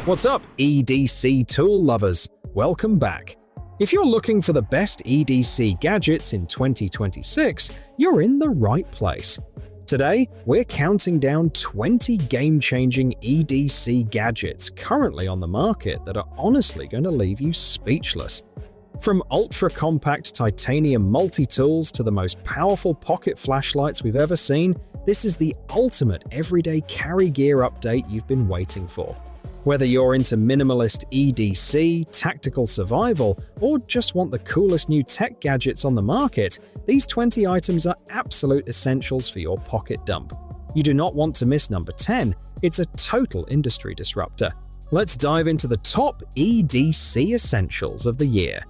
What's up, EDC tool lovers? Welcome back. If you're looking for the best EDC gadgets in 2026, you're in the right place. Today, we're counting down 20 game-changing EDC gadgets currently on the market that are honestly going to leave you speechless. From ultra-compact titanium multi-tools to the most powerful pocket flashlights we've ever seen, this is the ultimate everyday carry gear update you've been waiting for. Whether you're into minimalist EDC, tactical survival, or just want the coolest new tech gadgets on the market, these 20 items are absolute essentials for your pocket dump. You do not want to miss number 10, it's a total industry disruptor. Let's dive into the top EDC essentials of the year.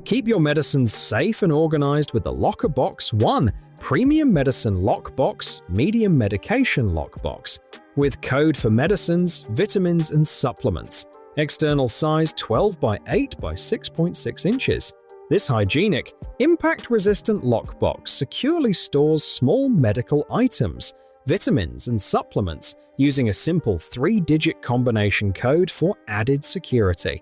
Keep your medicines safe and organized with the Lockabox One, premium medicine lockbox, medium medication lockbox. With code for medicines, vitamins, and supplements. External size 12 by 8 by 6.6 inches. This hygienic, impact-resistant lockbox securely stores small medical items, vitamins, and supplements using a simple 3-digit combination code for added security.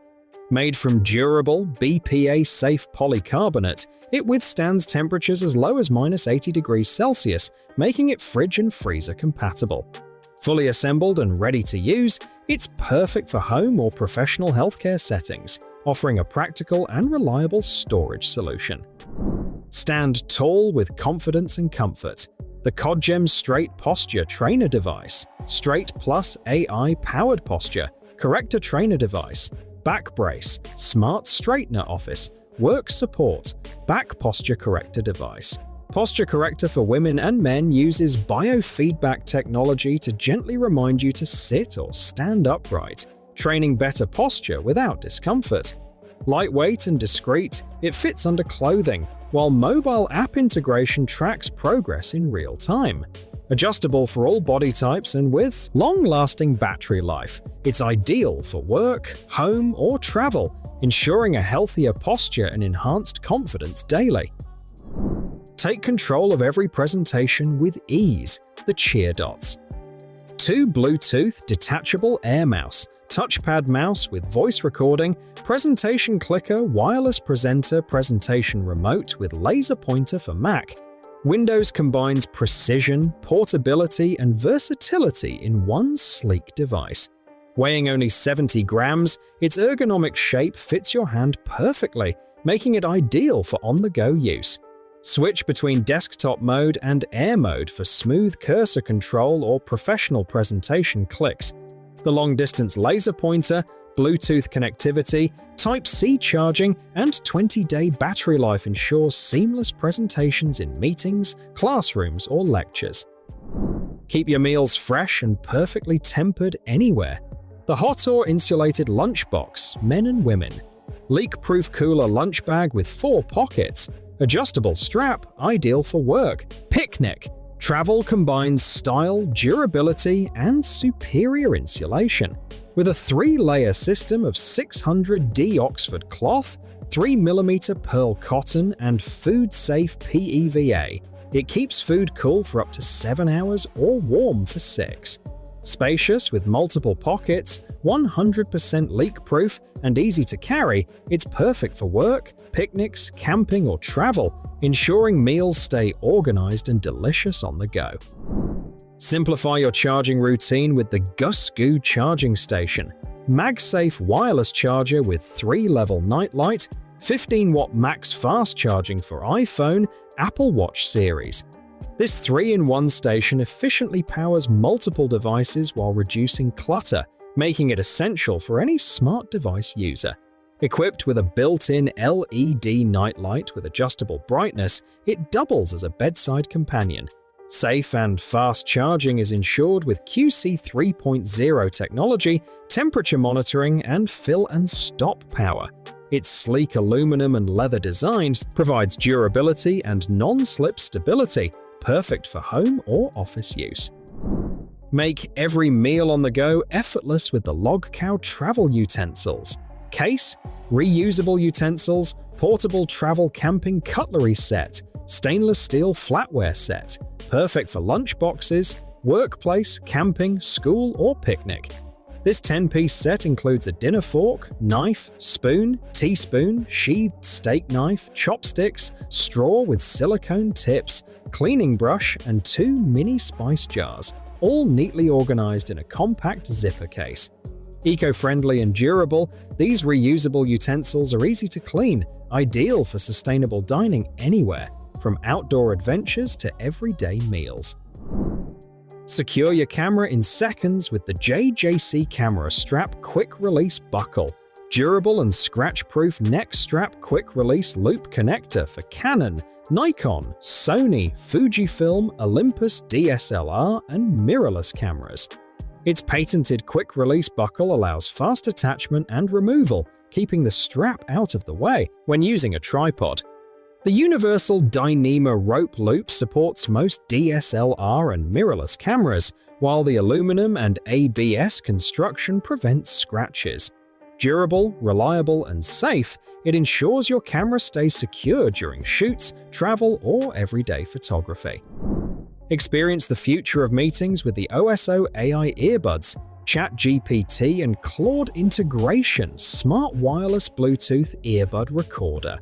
Made from durable, BPA-safe polycarbonate, it withstands temperatures as low as -80 degrees Celsius, making it fridge and freezer compatible. Fully assembled and ready to use, it's perfect for home or professional healthcare settings, offering a practical and reliable storage solution. Stand tall with confidence and comfort. The Kodgem Straight Posture Trainer Device, Straight Plus AI-powered posture, Corrector trainer device, back brace, smart straightener office, work support, back posture corrector device. Posture Corrector for women and men uses biofeedback technology to gently remind you to sit or stand upright, training better posture without discomfort. Lightweight and discreet, it fits under clothing, while mobile app integration tracks progress in real time. Adjustable for all body types and with long-lasting battery life, it's ideal for work, home, or travel, ensuring a healthier posture and enhanced confidence daily. Take control of every presentation with ease, the Cheer Dots. 2 Bluetooth detachable air mouse, touchpad mouse with voice recording, presentation clicker, wireless presenter, presentation remote with laser pointer for Mac. Windows combines precision, portability, and versatility in one sleek device. Weighing only 70 grams, its ergonomic shape fits your hand perfectly, making it ideal for on-the-go use. Switch between desktop mode and air mode for smooth cursor control or professional presentation clicks. The long-distance laser pointer, Bluetooth connectivity, Type-C charging, and 20-day battery life ensures seamless presentations in meetings, classrooms, or lectures. Keep your meals fresh and perfectly tempered anywhere. The Hotor Insulated Lunchbox, men and women. Leak-proof cooler lunch bag with 4 pockets. Adjustable strap, ideal for work. Picnic. Travel combines style, durability, and superior insulation. With a 3-layer system of 600D Oxford cloth, 3mm pearl cotton, and food-safe PEVA, it keeps food cool for up to 7 hours or warm for 6. Spacious with multiple pockets, 100% leak-proof, and easy to carry, it's perfect for work, picnics, camping, or travel, ensuring meals stay organized and delicious on the go. Simplify your charging routine with the Gusgu charging station. MagSafe wireless charger with 3-level nightlight, 15-watt max fast charging for iPhone, Apple Watch series. This 3-in-1 station efficiently powers multiple devices while reducing clutter, making it essential for any smart device user. Equipped with a built-in LED nightlight with adjustable brightness, it doubles as a bedside companion. Safe and fast charging is ensured with QC 3.0 technology, temperature monitoring, and fill and stop power. Its sleek aluminum and leather design provides durability and non-slip stability, perfect for home or office use. Make every meal on the go effortless with the Logcow travel utensils. Case, reusable utensils, portable travel camping cutlery set, stainless steel flatware set, perfect for lunch boxes, workplace, camping, school, or picnic. This 10-piece set includes a dinner fork, knife, spoon, teaspoon, sheathed steak knife, chopsticks, straw with silicone tips, cleaning brush, and 2 mini spice jars, all neatly organized in a compact zipper case. Eco-friendly and durable, these reusable utensils are easy to clean, ideal for sustainable dining anywhere, from outdoor adventures to everyday meals. Secure your camera in seconds with the JJC Camera Strap Quick Release Buckle. Durable and scratch-proof neck strap quick release loop connector for Canon, Nikon, Sony, Fujifilm, Olympus DSLR, and mirrorless cameras. Its patented quick release buckle allows fast attachment and removal, keeping the strap out of the way when using a tripod. The universal Dyneema rope loop supports most DSLR and mirrorless cameras, while the aluminum and ABS construction prevents scratches. Durable, reliable, and safe, it ensures your camera stays secure during shoots, travel, or everyday photography. Experience the future of meetings with the OSO AI Earbuds, ChatGPT, and Claude integration smart wireless Bluetooth earbud recorder.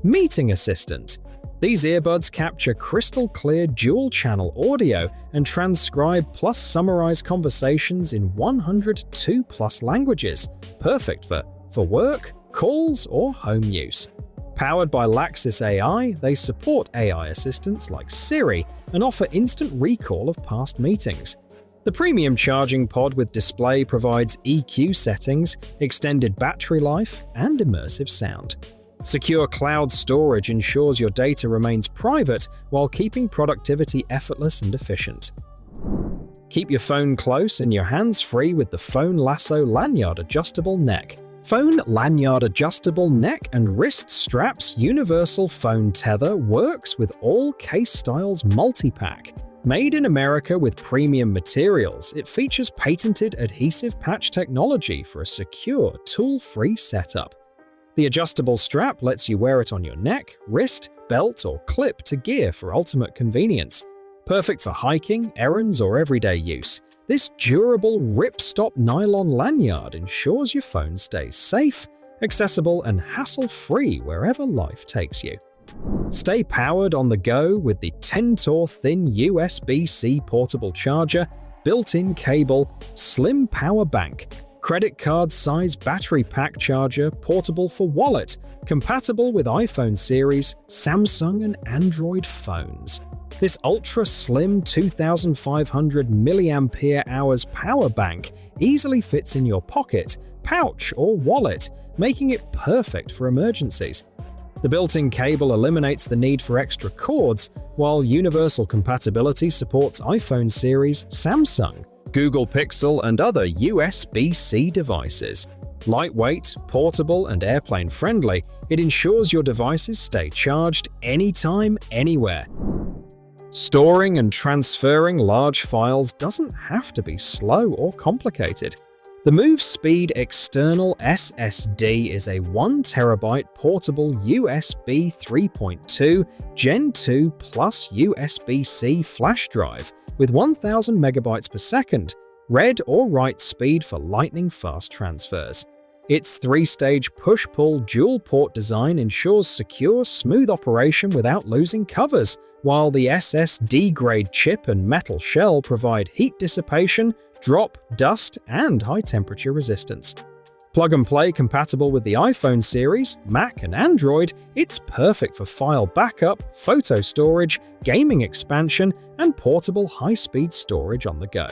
Meeting Assistant. These earbuds capture crystal-clear dual-channel audio and transcribe plus summarize conversations in 102+ languages, perfect for work, calls, or home use. Powered by Laxis AI, they support AI assistants like Siri and offer instant recall of past meetings. The premium charging pod with display provides EQ settings, extended battery life, and immersive sound. Secure cloud storage ensures your data remains private while keeping productivity effortless and efficient. Keep your phone close and your hands free with the Phone Lasso Lanyard Adjustable Neck. Phone Lanyard Adjustable Neck and Wrist Straps Universal Phone Tether works with all case styles multi-pack. Made in America with premium materials, it features patented adhesive patch technology for a secure, tool-free setup. The adjustable strap lets you wear it on your neck, wrist, belt, or clip to gear for ultimate convenience. Perfect for hiking, errands, or everyday use, this durable rip-stop nylon lanyard ensures your phone stays safe, accessible, and hassle-free wherever life takes you. Stay powered on the go with the Tntor thin USB-C portable charger, built-in cable, slim power bank, credit card size battery pack charger, portable for wallet, compatible with iPhone series, Samsung, and Android phones. This ultra-slim 2,500 mAh power bank easily fits in your pocket, pouch, or wallet, making it perfect for emergencies. The built-in cable eliminates the need for extra cords, while universal compatibility supports iPhone series, Samsung, Google Pixel, and other USB-C devices. Lightweight, portable, and airplane-friendly, it ensures your devices stay charged anytime, anywhere. Storing and transferring large files doesn't have to be slow or complicated. The MoveSpeed External SSD is a 1TB portable USB 3.2 Gen 2 plus USB-C flash drive with 1000 MB per second, read or write speed for lightning-fast transfers. Its 3-stage push-pull dual-port design ensures secure, smooth operation without losing covers, while the SSD-grade chip and metal shell provide heat dissipation, drop, dust, and high-temperature resistance. Plug-and-play compatible with the iPhone series, Mac, and Android, it's perfect for file backup, photo storage, gaming expansion, and portable high-speed storage on the go.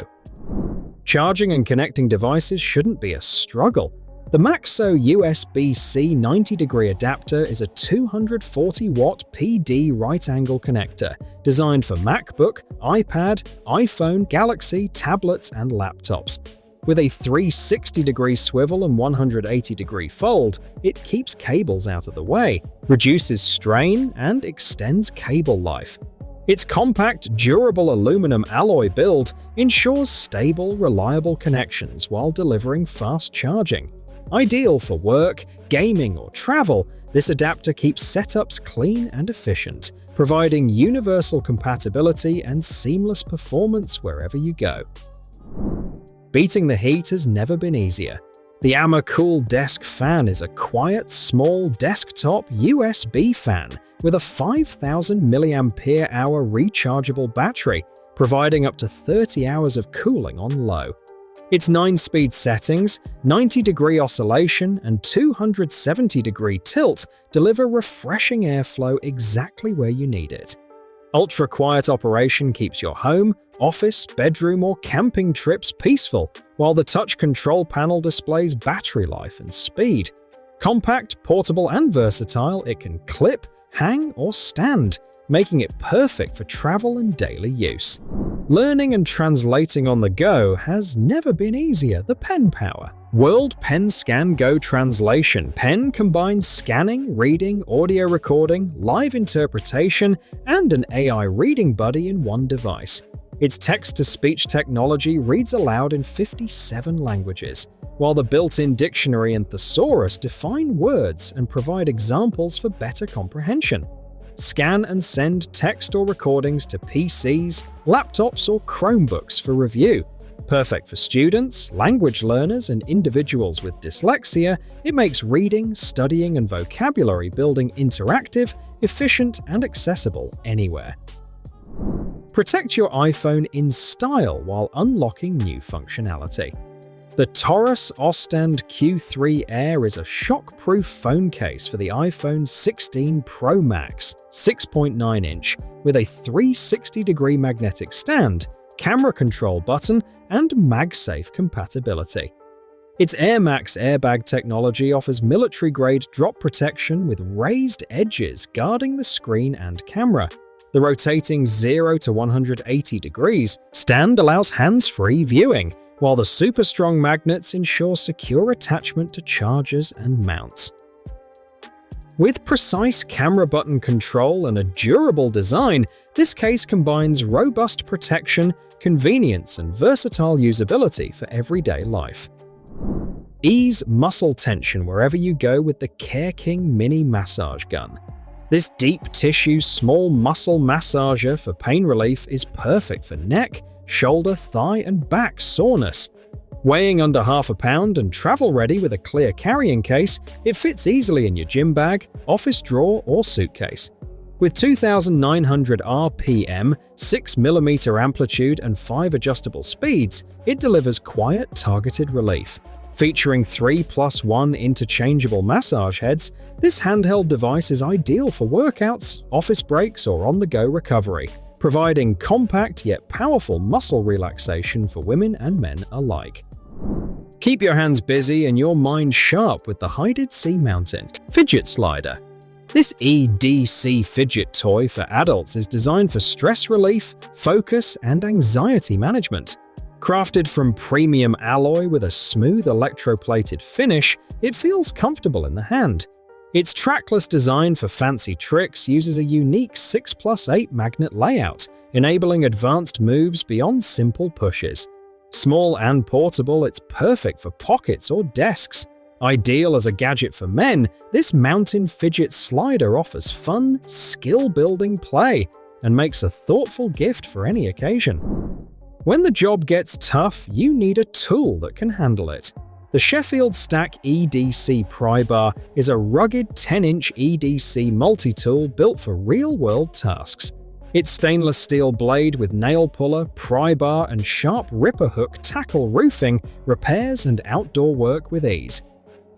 Charging and connecting devices shouldn't be a struggle. The Maxaux USB-C 90-degree adapter is a 240-watt PD right-angle connector designed for MacBook, iPad, iPhone, Galaxy, tablets, and laptops. With a 360-degree swivel and 180-degree fold, it keeps cables out of the way, reduces strain, and extends cable life. Its compact, durable aluminum alloy build ensures stable, reliable connections while delivering fast charging. Ideal for work, gaming, or travel, this adapter keeps setups clean and efficient, providing universal compatibility and seamless performance wherever you go. Beating the heat has never been easier. The Amacool Desk Fan is a quiet, small desktop USB fan with a 5000 mAh rechargeable battery, providing up to 30 hours of cooling on low. Its 9-speed settings, 90-degree oscillation, and 270-degree tilt deliver refreshing airflow exactly where you need it. Ultra-quiet operation keeps your home, office, bedroom, or camping trips peaceful, while the touch control panel displays battery life and speed. Compact, portable, and versatile, it can clip, hang, or stand, making it perfect for travel and daily use. Learning and translating on the go has never been easier. The PenPower WorldPenScan Go Translation pen combines scanning, reading, audio recording, live interpretation, and an AI reading buddy in one device. Its text-to-speech technology reads aloud in 57 languages, while the built-in dictionary and thesaurus define words and provide examples for better comprehension. Scan and send text or recordings to PCs, laptops, or Chromebooks for review. Perfect for students, language learners, and individuals with dyslexia, it makes reading, studying, and vocabulary building interactive, efficient, and accessible anywhere. Protect your iPhone in style while unlocking new functionality. The Torras Ostand Q3 Air is a shock-proof phone case for the iPhone 16 Pro Max 6.9-inch with a 360-degree magnetic stand, camera control button, and MagSafe compatibility. Its AirMax airbag technology offers military-grade drop protection with raised edges guarding the screen and camera. The rotating 0 to 180 degrees stand allows hands-free viewing, while the super strong magnets ensure secure attachment to chargers and mounts. With precise camera button control and a durable design, this case combines robust protection, convenience, and versatile usability for everyday life. Ease muscle tension wherever you go with the Careking mini massage gun. This deep tissue small muscle massager for pain relief is perfect for neck, shoulder, thigh, and back soreness. Weighing under half a pound and travel-ready with a clear carrying case, it fits easily in your gym bag, office drawer, or suitcase. With 2,900 RPM, 6mm amplitude, and 5 adjustable speeds, it delivers quiet, targeted relief. Featuring 3+1 interchangeable massage heads, this handheld device is ideal for workouts, office breaks, or on-the-go recovery, providing compact yet powerful muscle relaxation for women and men alike. Keep your hands busy and your mind sharp with the Hidedc Mountain Fidget Slider. This EDC fidget toy for adults is designed for stress relief, focus, and anxiety management. Crafted from premium alloy with a smooth electroplated finish, it feels comfortable in the hand. Its trackless design for fancy tricks uses a unique 6+8 magnet layout, enabling advanced moves beyond simple pushes. Small and portable, it's perfect for pockets or desks. Ideal as a gadget for men, this mountain fidget slider offers fun, skill-building play and makes a thoughtful gift for any occasion. When the job gets tough, you need a tool that can handle it. The Sheffield Stak EDC pry bar is a rugged 10-inch EDC multi-tool built for real-world tasks. Its stainless steel blade with nail puller, pry bar, and sharp ripper hook tackle roofing, repairs, and outdoor work with ease.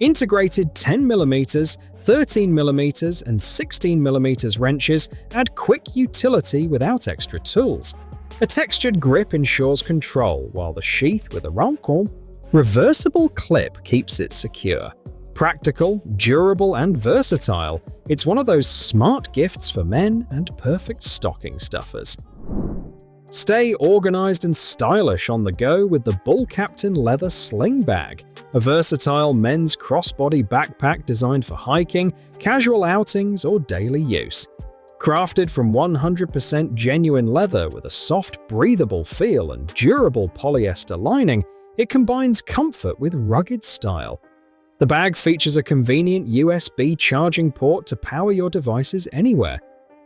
Integrated 10mm, 13mm, and 16mm wrenches add quick utility without extra tools. A textured grip ensures control, while the sheath with a reversible clip keeps it secure. Practical, durable, and versatile, it's one of those smart gifts for men and perfect stocking stuffers. Stay organized and stylish on the go with the Bullcaptain leather sling bag, a versatile men's crossbody backpack designed for hiking, casual outings, or daily use. Crafted from 100% genuine leather with a soft, breathable feel and durable polyester lining, it combines comfort with rugged style. The bag features a convenient USB charging port to power your devices anywhere.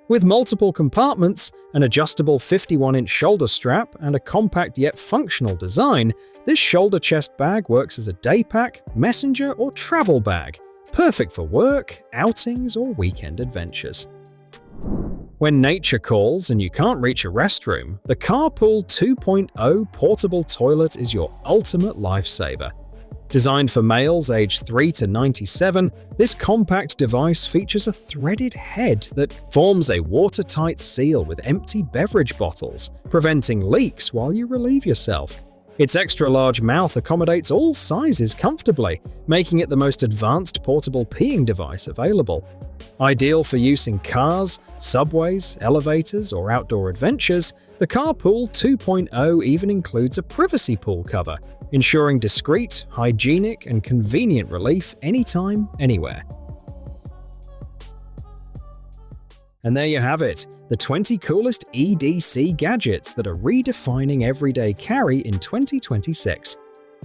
With multiple compartments, an adjustable 51-inch shoulder strap, and a compact yet functional design, this shoulder chest bag works as a day pack, messenger, or travel bag, perfect for work, outings, or weekend adventures. When nature calls and you can't reach a restroom, the Carpool 2.0 portable toilet is your ultimate lifesaver. Designed for males aged 3 to 97, this compact device features a threaded head that forms a watertight seal with empty beverage bottles, preventing leaks while you relieve yourself. Its extra-large mouth accommodates all sizes comfortably, making it the most advanced portable peeing device available. Ideal for use in cars, subways, elevators, or outdoor adventures, the Carpool 2.0 even includes a privacy pool cover, ensuring discreet, hygienic, and convenient relief anytime, anywhere. And there you have it, the 20 coolest EDC gadgets that are redefining everyday carry in 2026.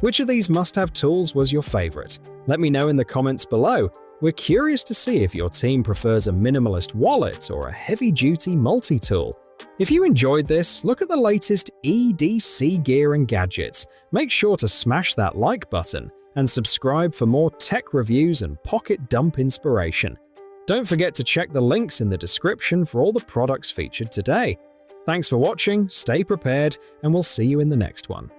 Which of these must-have tools was your favorite? Let me know in the comments below. We're curious to see if your team prefers a minimalist wallet or a heavy-duty multi-tool. If you enjoyed this, look at the latest EDC gear and gadgets. Make sure to smash that like button and subscribe for more tech reviews and pocket dump inspiration. Don't forget to check the links in the description for all the products featured today. Thanks for watching, stay prepared, and we'll see you in the next one.